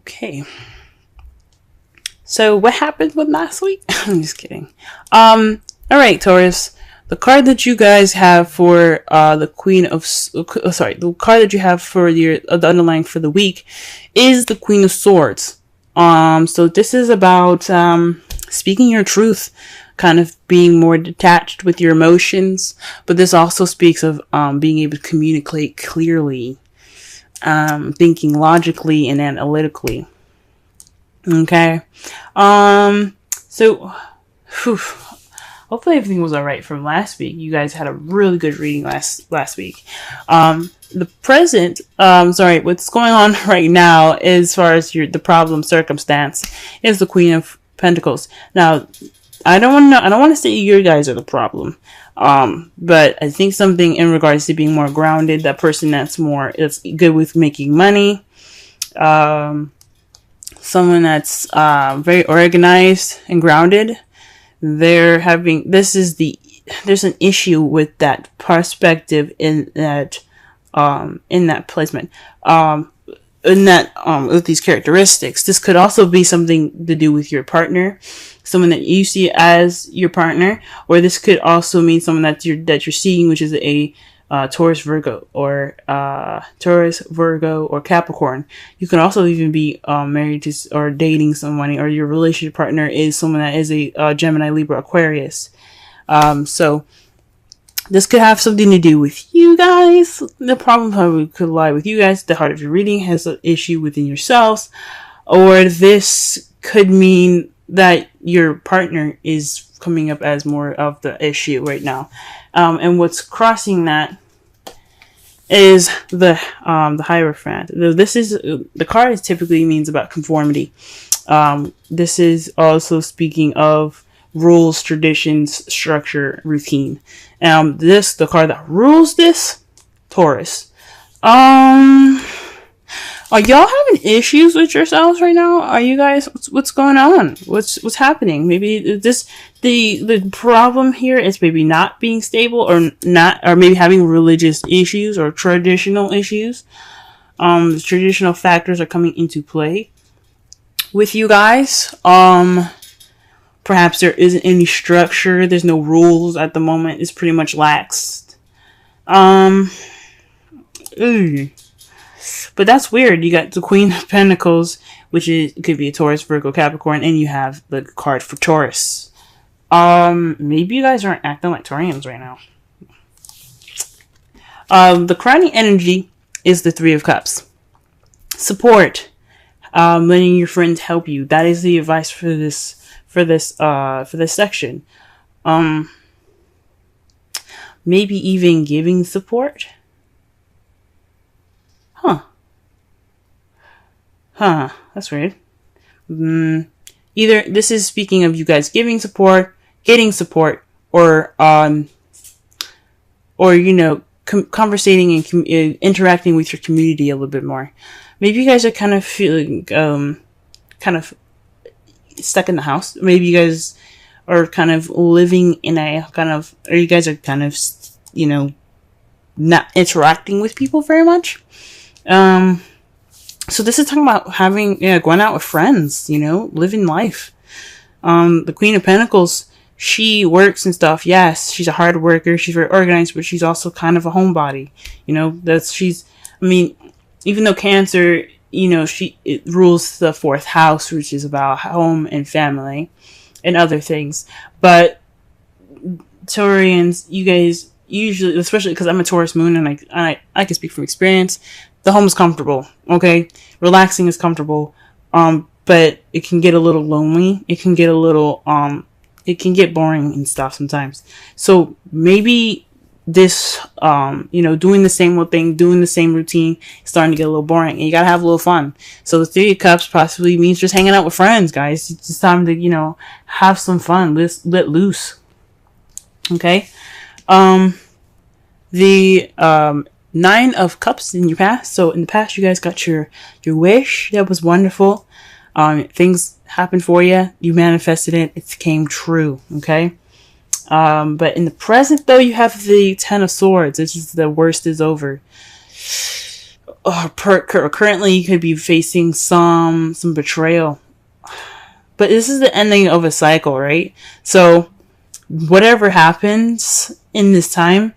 Okay. So what happened with last week? I'm just kidding. All right, Taurus. The card that you guys have for the Queen of the card that you have for the underlying for the week is the Queen of Swords. So this is about speaking your truth, kind of being more detached with your emotions, but this also speaks of being able to communicate clearly, thinking logically and analytically. Okay. So whew, hopefully everything was alright from last week. You guys had a really good reading last week. The present, what's going on right now as far as the problem circumstance is the Queen of Pentacles. Now, I don't want to say you guys are the problem. But I think something in regards to being more grounded, that person that's good with making money, someone that's very organized and grounded. There's an issue with that perspective in that placement, with these characteristics. This could also be something to do with your partner, someone that you see as your partner, or this could also mean someone that you're seeing, which is a Taurus, Virgo, or Capricorn. You can also even be married to or dating someone, or your relationship partner is someone that is a Gemini, Libra, Aquarius. So this could have something to do with you guys. The problem probably could lie with you guys. The heart of your reading has an issue within yourselves, or this could mean that your partner is coming up as more of the issue right now. And what's crossing that is the Hierophant. The card is typically means about conformity. This is also speaking of rules, traditions, structure, routine. The card that rules this, Taurus. Are y'all having issues with yourselves right now? Are you guys, what's going on? What's happening? Maybe the problem here is maybe not being stable, or maybe having religious issues or traditional issues. The traditional factors are coming into play with you guys. Perhaps there isn't any structure. There's no rules at the moment. It's pretty much laxed. But that's weird. You got the Queen of Pentacles, which could be a Taurus, Virgo, Capricorn, and you have the card for Taurus. Maybe you guys aren't acting like Taurians right now. The crowning energy is the Three of Cups. Support. Letting your friends help you. That is the advice for this section. Maybe even giving support. That's weird. Either this is speaking of you guys giving support, getting support, or conversating and interacting with your community a little bit more. Maybe you guys are kind of feeling kind of stuck in the house. Maybe you guys are kind of living in or you guys are kind of not interacting with people very much. So this is talking about going out with friends, living life. The Queen of Pentacles, she works and stuff. Yes, she's a hard worker. She's very organized, but she's also kind of a homebody. Even though Cancer, it rules the 4th house, which is about home and family and other things. But Taurians, you guys usually, especially because I'm a Taurus moon and I can speak from experience, the home is comfortable, okay? Relaxing is comfortable, but it can get a little lonely. It can get it can get boring and stuff sometimes. So maybe this, doing the same old thing, doing the same routine, is starting to get a little boring, and you gotta have a little fun. So the Three of Cups possibly means just hanging out with friends, guys. It's just time to, have some fun, let loose. Okay? The, 9 of Cups in your past. So in the past, you guys got your wish. That was wonderful. Things happened for you. You manifested it. It came true. Okay. But in the present, though, you have the 10 of Swords. It's just the worst is over. currently you could be facing some betrayal. But this is the ending of a cycle, right? So whatever happens in this time,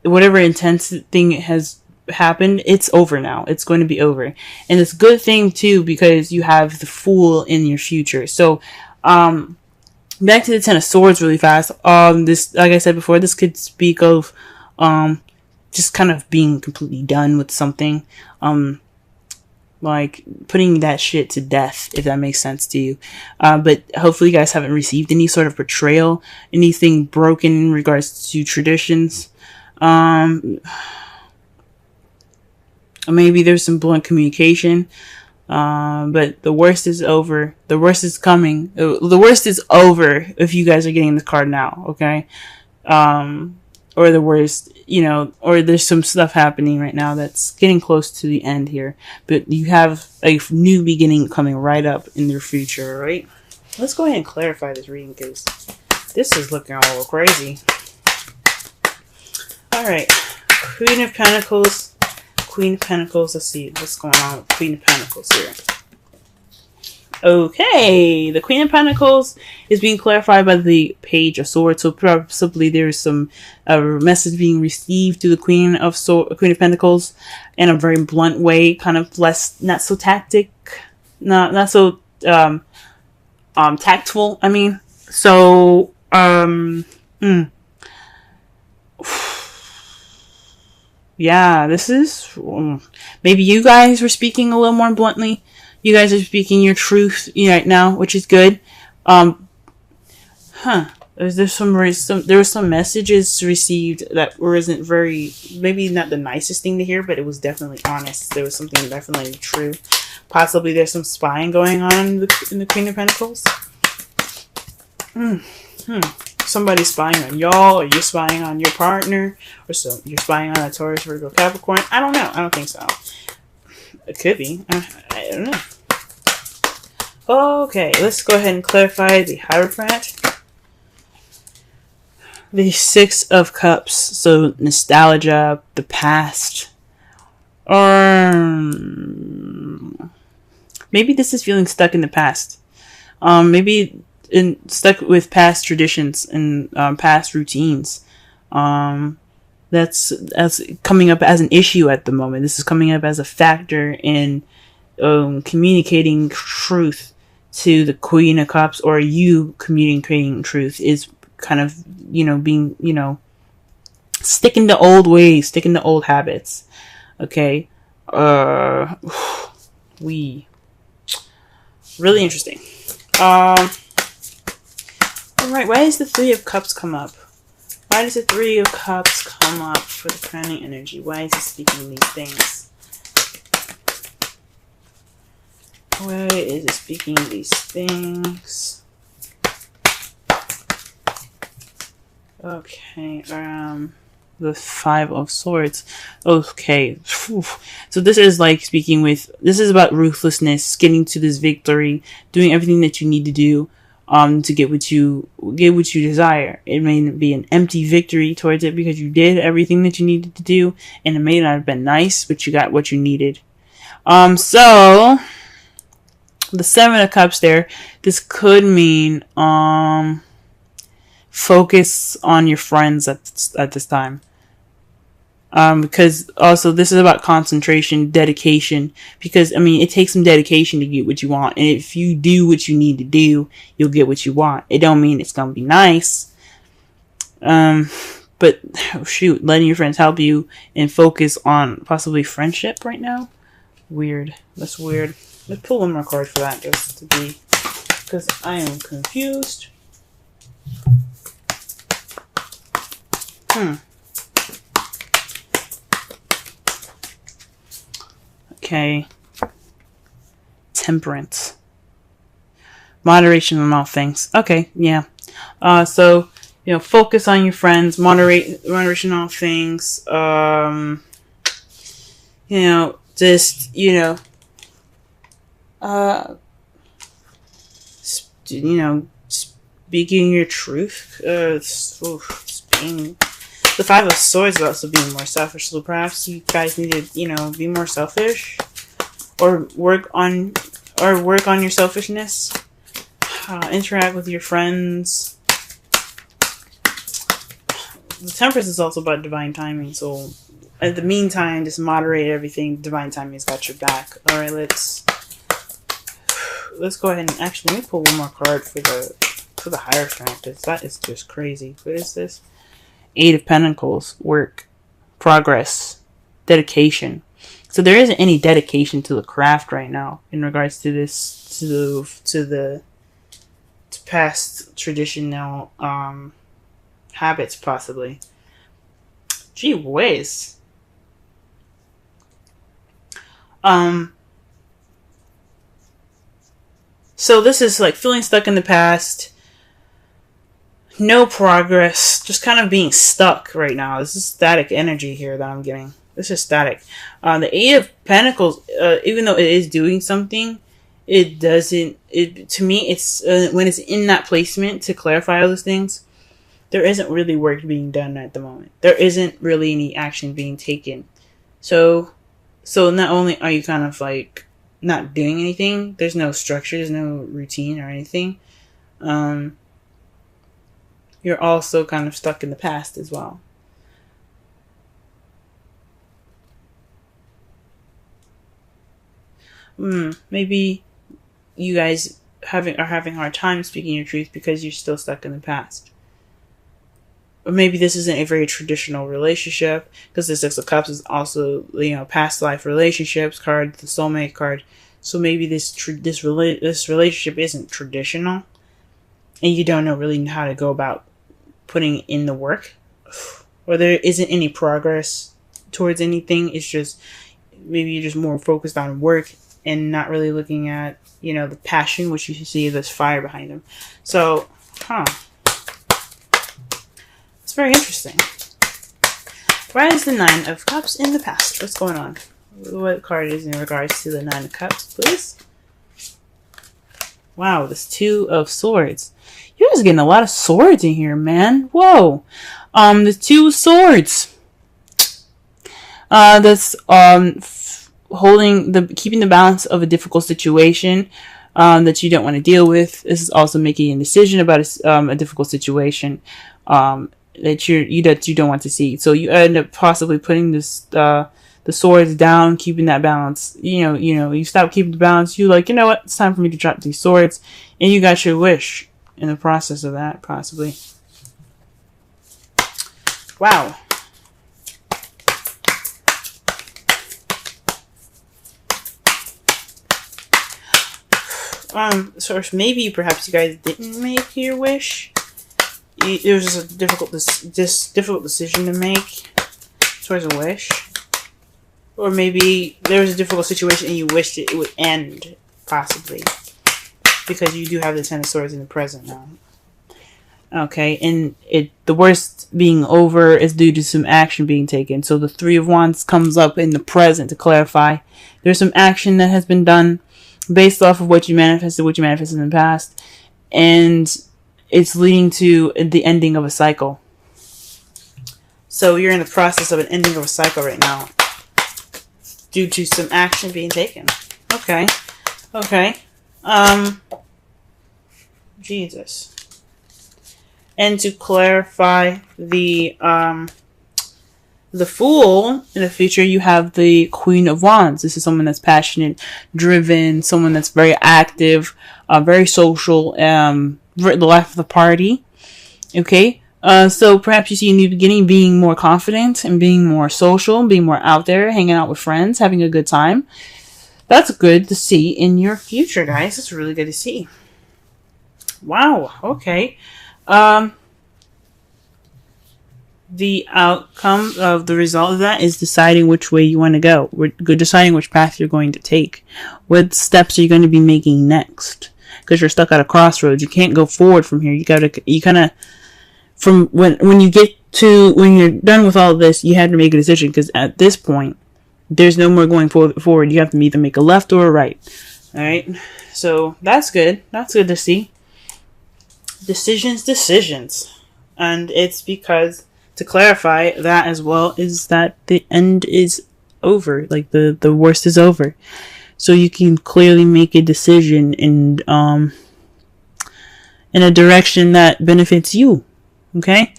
whatever intense thing has happened, it's over now. It's going to be over. And it's a good thing too, because you have the Fool in your future. So back to the Ten of Swords really fast. This, like I said before, this could speak of just kind of being completely done with something. Like putting that shit to death, if that makes sense to you. But hopefully you guys haven't received any sort of betrayal, anything broken in regards to traditions. Maybe there's some blunt communication. But the worst is over. The worst is coming. The worst is over if you guys are getting this card now, okay? Or the worst, or there's some stuff happening right now that's getting close to the end here. But you have a new beginning coming right up in your future, right? Let's go ahead and clarify this reading because this is looking a little crazy. Alright. Queen of Pentacles. Queen of Pentacles. Let's see what's going on with Queen of Pentacles here. Okay, the Queen of Pentacles is being clarified by the Page of Swords. So possibly there's some message being received to the Queen of Pentacles in a very blunt way, kind of not so not so tactful. I mean, so yeah, this is maybe you guys were speaking a little more bluntly. You guys are speaking your truth right now, which is good. There were some messages received that wasn't very, maybe not the nicest thing to hear, but it was definitely honest. There was something definitely true. Possibly there's some spying going on in the Queen of Pentacles. Somebody's spying on y'all, or you're spying on your partner, or so you're spying on a Taurus, Virgo, Capricorn. I don't know. I don't think so. It could be. I don't know. Okay, let's go ahead and clarify the Hierophant. The Six of Cups. So nostalgia, the past. Or maybe this is feeling stuck in the past. Maybe stuck with past traditions and past routines. That's coming up as an issue at the moment. This is coming up as a factor in communicating truth to the Queen of Cups, or you communicating truth is kind of, being, sticking to old ways, sticking to old habits. Okay. Really interesting. Alright, why does the Three of Cups come up? Why does the Three of Cups come up for the crowning energy? Why is it speaking these things? Why is it speaking these things? Okay, the Five of Swords. Okay. So this is like this is about ruthlessness, getting to this victory, doing everything that you need to do to get what you desire. It may be an empty victory towards it because you did everything that you needed to do, and it may not have been nice, but you got what you needed. So the Seven of Cups there, this could mean focus on your friends at this time. Because also this is about concentration, dedication, because it takes some dedication to get what you want, and if you do what you need to do, you'll get what you want. It don't mean it's gonna be nice, but shoot, letting your friends help you and focus on possibly friendship right now. Weird. That's weird. Let's pull one more card for that, just to be, because I am confused. Okay. Temperance. Moderation on all things. Okay, yeah. So, focus on your friends, moderation on all things. Speaking your truth. Being The Five of Swords is also being more selfish. So perhaps you guys need to, you know, be more selfish, or work on your selfishness. Interact with your friends. The Temperance is also about divine timing. So, in the meantime, just moderate everything. Divine timing has got your back. All right, let's go ahead and actually let me pull one more card for the higher strength. That is just crazy. What is this? Eight of Pentacles. Work, progress, dedication. So there isn't any dedication to the craft right now in regards to this, to past traditional habits, possibly. Gee whiz. So this is like feeling stuck in the past. No progress. Just kind of being stuck right now. This is static energy here that I'm getting. This is static. The Eight of Pentacles, even though it is doing something, it doesn't, to me, it's, when it's in that placement to clarify all those things, there isn't really work being done at the moment. There isn't really any action being taken. So not only are you kind of like not doing anything, there's no structure, there's no routine or anything. You're also kind of stuck in the past as well. Maybe you guys are having a hard time speaking your truth because you're still stuck in the past. Or maybe this isn't a very traditional relationship, because the Six of Cups is also, you know, past life relationships card, the soulmate card. So maybe this relationship isn't traditional, and you don't know really how to go about putting in the work, or there isn't any progress towards anything. It's just maybe you're just more focused on work and not really looking at, you know, the passion, which you see this fire behind them. So, it's very interesting. Why is the Nine of Cups in the past? What's going on? What card is in regards to the Nine of Cups, please? Wow, this Two of Swords. You guys are getting a lot of swords in here, man. Whoa. The Two of Swords. That's keeping the balance of a difficult situation that you don't want to deal with. This is also making a decision about a difficult situation that you don't want to see. So you end up possibly putting the swords down, keeping that balance. You stop keeping the balance. You like, you know what? It's time for me to drop these swords, and you got your wish in the process of that, possibly. Wow. So maybe perhaps you guys didn't make your wish. It was just a difficult decision to make towards a wish. Or maybe there was a difficult situation and you wished it would end, possibly. Because you do have the Ten of Swords in the present now. Okay, and the worst being over is due to some action being taken. So the Three of Wands comes up in the present to clarify. There's some action that has been done based off of what you manifested in the past. And it's leading to the ending of a cycle. So you're in the process of an ending of a cycle right now, due to some action being taken. Okay. Jesus. And to clarify the Fool, in the future, you have the Queen of Wands. This is someone that's passionate, driven, someone that's very active, very social, the life of the party. Okay. So perhaps you see in the beginning being more confident and being more social, being more out there, hanging out with friends, having a good time. That's good to see in your future, guys. It's really good to see. Wow. Okay. The outcome of the result of that is deciding which way you want to go. Deciding which path you're going to take. What steps are you going to be making next? Because you're stuck at a crossroads. You can't go forward from here. You kind of, from when you're done with all of this, you have to make a decision. Because at this point, there's no more going forward. You have to either make a left or a right. All right. So that's good. That's good to see. Decisions. And it's because to clarify that as well, is that the end is over. Like the worst is over. So you can clearly make a decision in a direction that benefits you. Okay?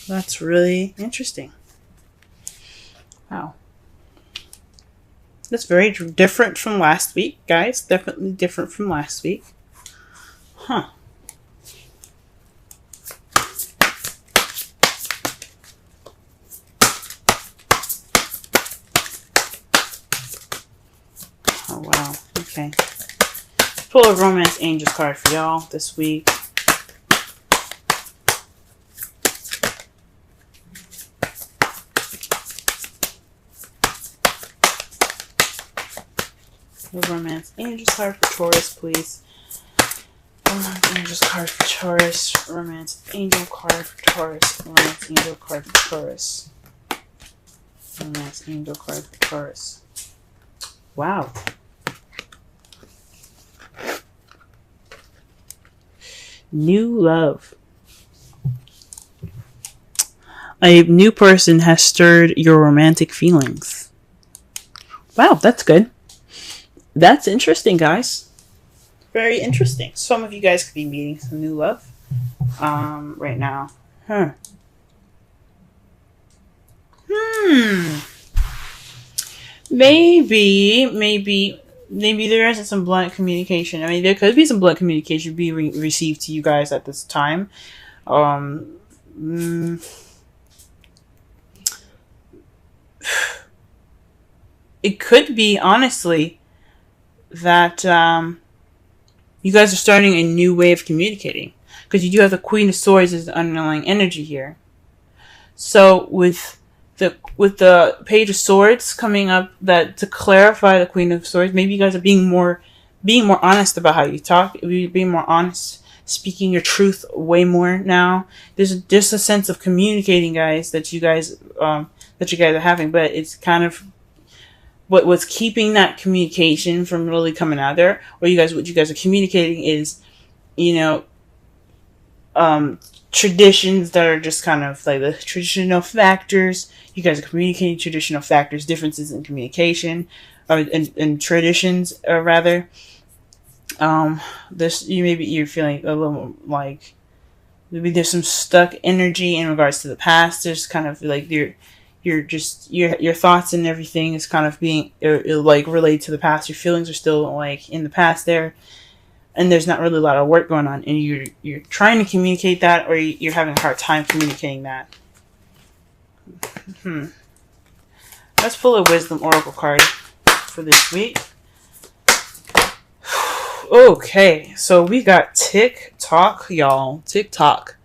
That's really interesting. Wow. That's very different from last week, guys. Definitely different from last week. Huh. Oh, wow. Okay. Pull a Romance Angels card for y'all this week. Romance Angels card for Taurus, please. Romance Angels card for Taurus. Romance Angel card for Taurus. Romance Angel card for Taurus. Romance Angel card for Taurus. Wow. New love. A new person has stirred your romantic feelings. Wow, that's good. That's interesting, guys. Very interesting. Some of you guys could be meeting some new love right now. Maybe there isn't some blunt communication. I mean, there could be some blunt communication being received to you guys at this time. It could be, honestly, that you guys are starting a new way of communicating, because you do have the Queen of Swords as the underlying energy here. So with the Page of Swords coming up, that to clarify the Queen of Swords, maybe you guys are being more honest about how you talk, being more honest, speaking your truth way more now. There's just a sense of communicating, guys, that you guys are having, but it's kind of what's keeping that communication from really coming out there, or what you guys are communicating is, traditions that are just kind of like the traditional factors. You guys are communicating traditional factors, differences in communication, in traditions, rather. You're feeling a little like maybe there's some stuck energy in regards to the past. There's kind of like your thoughts and everything is kind of being like related to the past. Your feelings are still like in the past there, and there's not really a lot of work going on, and you're trying to communicate that, or you're having a hard time communicating that. Let's pull a Wisdom Oracle card for this week. Okay, so we got TikTok, y'all. TikTok.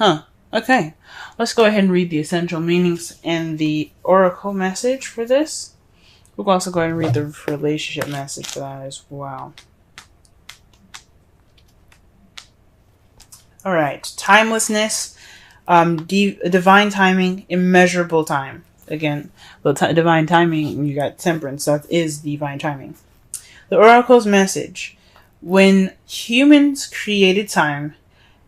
Okay. Let's go ahead and read the essential meanings and the oracle message for this. We'll also go ahead and read the relationship message for that as well. Alright, timelessness, divine timing, immeasurable time. Again, divine timing, you got temperance, that is divine timing. The oracle's message: when humans created time,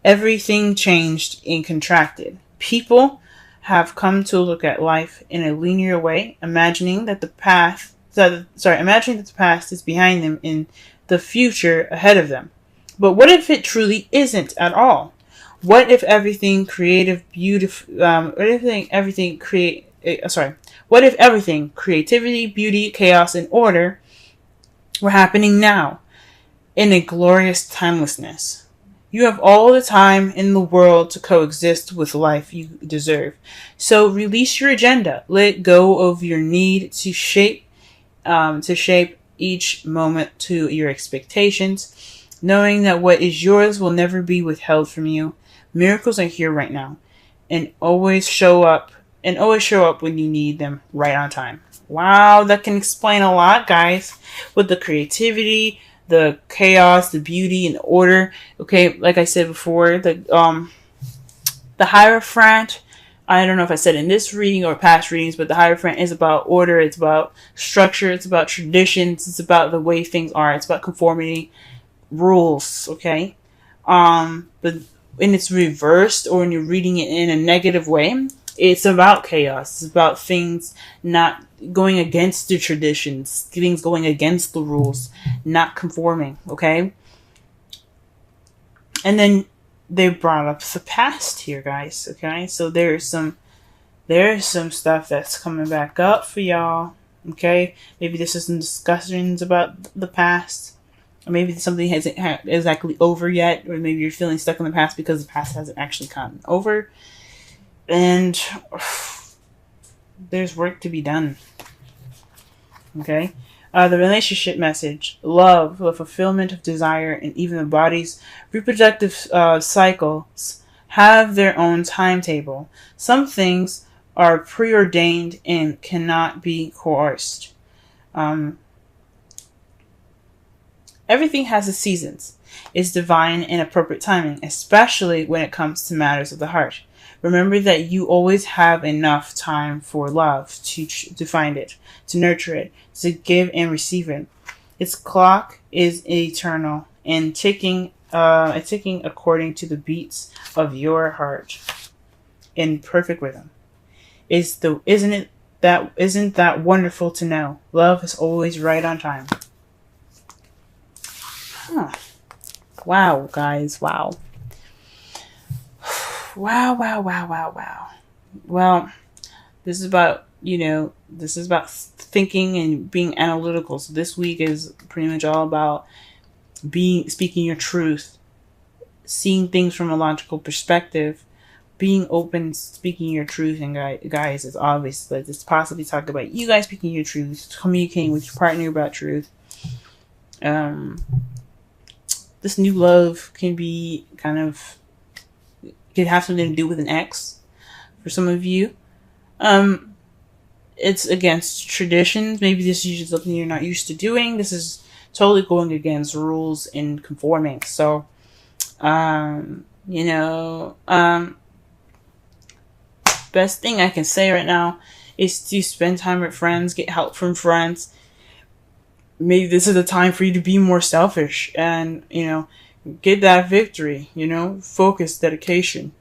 everything changed and contracted. People have come to look at life in a linear way, imagining that the past is behind them and the future ahead of them. But what if it truly isn't at all? What if everything creativity, beauty, chaos, and order were happening now in a glorious timelessness? You have all the time in the world to coexist with life you deserve. So release your agenda. Let go of your need to shape each moment to your expectations, knowing that what is yours will never be withheld from you. Miracles are here right now, and always show up when you need them, right on time. Wow, that can explain a lot, guys, with the creativity, the chaos, the beauty, and the order. Okay, like I said before, the Hierophant, I don't know if I said in this reading or past readings, but the Hierophant is about order, it's about structure, it's about traditions, it's about the way things are, it's about conformity, rules, okay? But when it's reversed or when you're reading it in a negative way, it's about chaos. It's about things not going against the traditions, things going against the rules, not conforming, okay? And then they brought up the past here, guys, okay? So there's some stuff that's coming back up for y'all, okay? Maybe this is some discussions about the past. Or maybe something hasn't exactly over yet, or maybe you're feeling stuck in the past because the past hasn't actually gotten over. And there's work to be done. Okay? The relationship message. Love, the fulfillment of desire, and even the body's reproductive cycles have their own timetable. Some things are preordained and cannot be coerced. Everything has its seasons. It's divine and appropriate timing, especially when it comes to matters of the heart. Remember that you always have enough time for love to find it, to nurture it, to give and receive it. Its clock is eternal and ticking according to the beats of your heart in perfect rhythm. Isn't that wonderful to know? Love is always right on time. Huh. Wow, guys. Wow. Wow. Well, this is about thinking and being analytical. So this week is pretty much all about speaking your truth, seeing things from a logical perspective, being open, speaking your truth. And guys, it's obvious that it's possibly talking about you guys speaking your truth, communicating with your partner about truth. This new love could have something to do with an ex for some of you. It's against traditions. Maybe this is something you're not used to doing. This is totally going against rules and conforming. So, best thing I can say right now is to spend time with friends, get help from friends. Maybe this is a time for you to be more selfish and, get that victory, focus, dedication.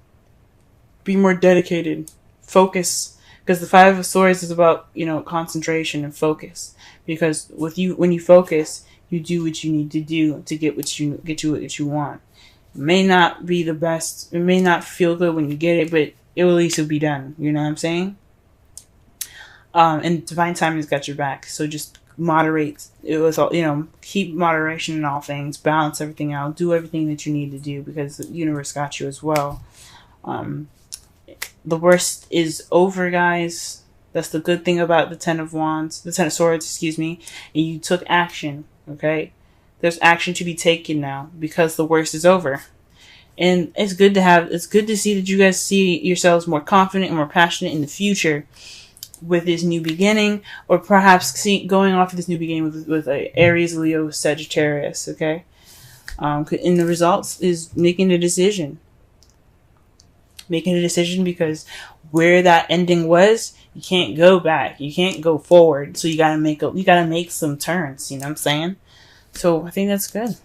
Be more dedicated. Focus. Because the Five of Swords is about, concentration and focus. Because when you focus, you do what you need to do to get what you want. It may not be the best. It may not feel good when you get it, but it will at least be done. You know what I'm saying? And divine timing's got your back. So just moderate. It was all, keep moderation in all things. Balance everything out. Do everything that you need to do because the universe got you as well. The worst is over, guys. That's the good thing about the Ten of Swords, and you took action, okay? There's action to be taken now because the worst is over. And it's good to see that you guys see yourselves more confident and more passionate in the future with this new beginning, or perhaps going off of this new beginning with a Aries, Leo, Sagittarius, okay? And the results is making a decision. Making a decision because where that ending was, you can't go back. You can't go forward. So you gotta make some turns. You know what I'm saying? So I think that's good.